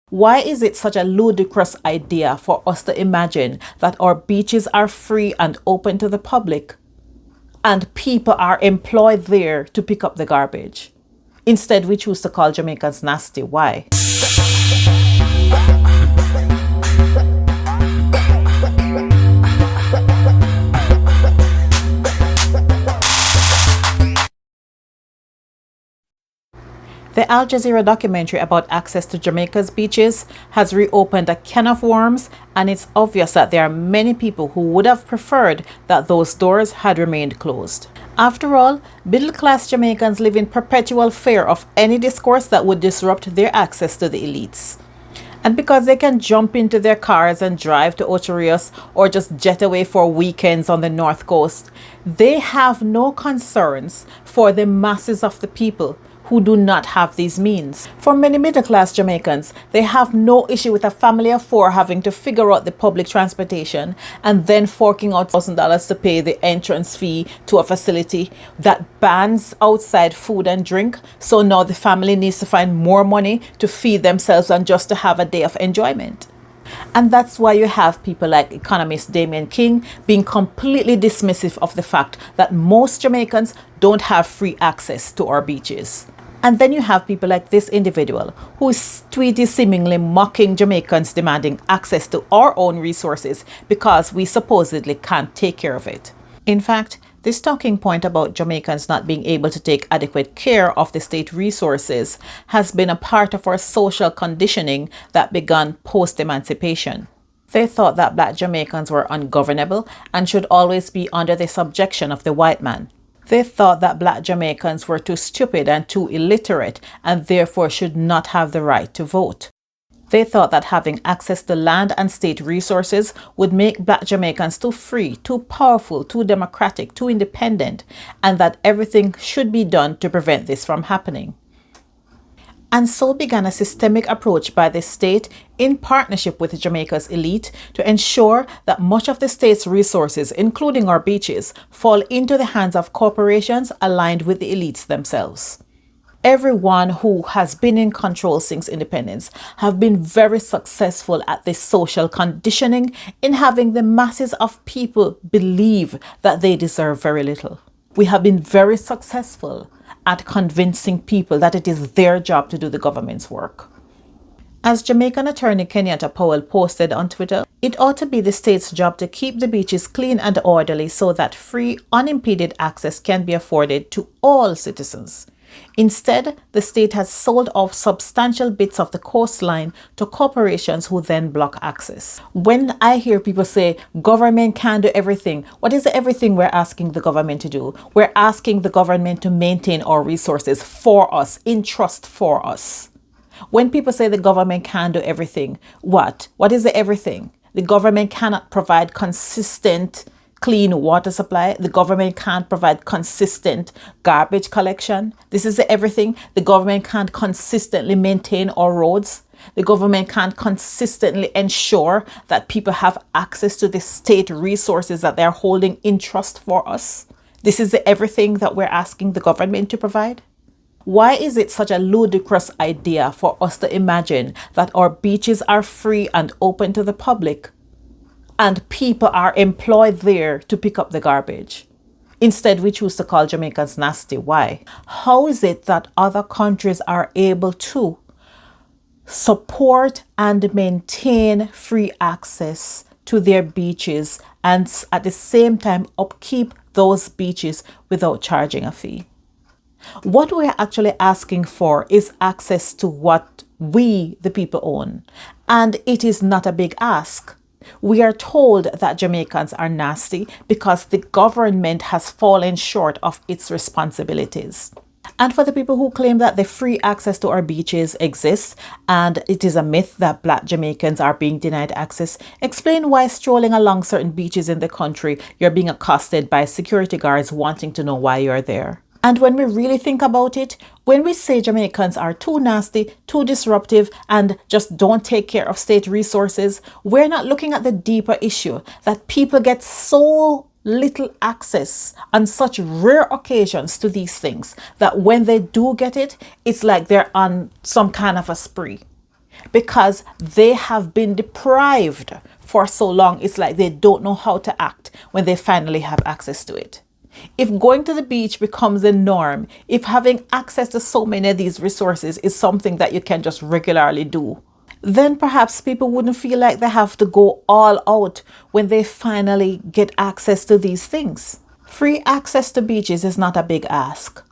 Why is it such a ludicrous idea for us to imagine that our beaches are free and open to the public and people are employed there to pick up the garbage? Instead, we choose to call Jamaicans nasty. Why? The Al Jazeera documentary about access to Jamaica's beaches has reopened a can of worms, and it's obvious that there are many people who would have preferred that those doors had remained closed. After all, middle-class Jamaicans live in perpetual fear of any discourse that would disrupt their access to the elites. And because they can jump into their cars and drive to Ocho Rios or just jet away for weekends on the North Coast, they have no concerns for the masses of the people who do not have these means. For many middle-class Jamaicans, they have no issue with a family of four having to figure out the public transportation and then forking out $1,000 to pay the entrance fee to a facility that bans outside food and drink. So now the family needs to find more money to feed themselves and just to have a day of enjoyment. And that's why you have people like economist Damien King being completely dismissive of the fact that most Jamaicans don't have free access to our beaches. And then you have people like this individual whose tweet is seemingly mocking Jamaicans demanding access to our own resources because we supposedly can't take care of it. In fact, this talking point about Jamaicans not being able to take adequate care of the state resources has been a part of our social conditioning that began post-emancipation. They thought that Black Jamaicans were ungovernable and should always be under the subjection of the white man. They thought that Black Jamaicans were too stupid and too illiterate and therefore should not have the right to vote. They thought that having access to land and state resources would make Black Jamaicans too free, too powerful, too democratic, too independent, and that everything should be done to prevent this from happening. And so began a systemic approach by the state in partnership with Jamaica's elite to ensure that much of the state's resources, including our beaches, fall into the hands of corporations aligned with the elites themselves. Everyone who has been in control since independence have been very successful at this social conditioning in having the masses of people believe that they deserve very little. We have been very successful at convincing people that it is their job to do the government's work. As Jamaican attorney Kenyatta Powell posted on Twitter, it ought to be the state's job to keep the beaches clean and orderly so that free, unimpeded access can be afforded to all citizens. Instead, the state has sold off substantial bits of the coastline to corporations who then block access. When I hear people say government can't do everything, what is the everything we're asking the government to do? We're asking the government to maintain our resources for us, in trust for us. When people say the government can't do everything, what? What is the everything? The government cannot provide consistent clean water supply. The government can't provide consistent garbage collection. This is the everything. The government can't consistently maintain our roads. The government can't consistently ensure that people have access to the state resources that they're holding in trust for us. This is the everything that we're asking the government to provide. Why is it such a ludicrous idea for us to imagine that our beaches are free and open to the public and people are employed there to pick up the garbage? Instead, we choose to call Jamaicans nasty. Why? How is it that other countries are able to support and maintain free access to their beaches and at the same time upkeep those beaches without charging a fee? What we're actually asking for is access to what we, the people, own. And it is not a big ask. We are told that Jamaicans are nasty because the government has fallen short of its responsibilities. And for the people who claim that the free access to our beaches exists and it is a myth that Black Jamaicans are being denied access, explain why strolling along certain beaches in the country, you're being accosted by security guards wanting to know why you're there. And when we really think about it, when we say Jamaicans are too nasty, too disruptive, and just don't take care of state resources, we're not looking at the deeper issue that people get so little access on such rare occasions to these things that when they do get it, it's like they're on some kind of a spree. because they have been deprived for so long. It's like they don't know how to act when they finally have access to it. If going to the beach becomes a norm, if having access to so many of these resources is something that you can just regularly do, then perhaps people wouldn't feel like they have to go all out when they finally get access to these things. Free access to beaches is not a big ask.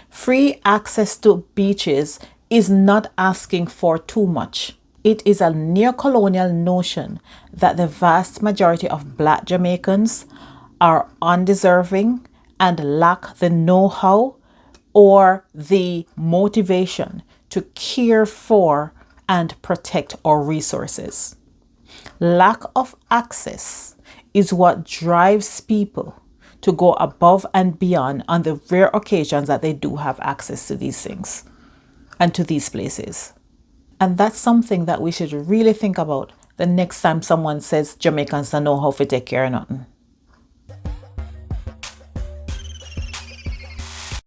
Free access to beaches is not asking for too much. It is a neo-colonial notion that the vast majority of Black Jamaicans are undeserving and lack the know-how or the motivation to care for and protect our resources. Lack of access is what drives people to go above and beyond on the rare occasions that they do have access to these things and to these places. And that's something that we should really think about the next time someone says Jamaicans don't know how to take care of nothing.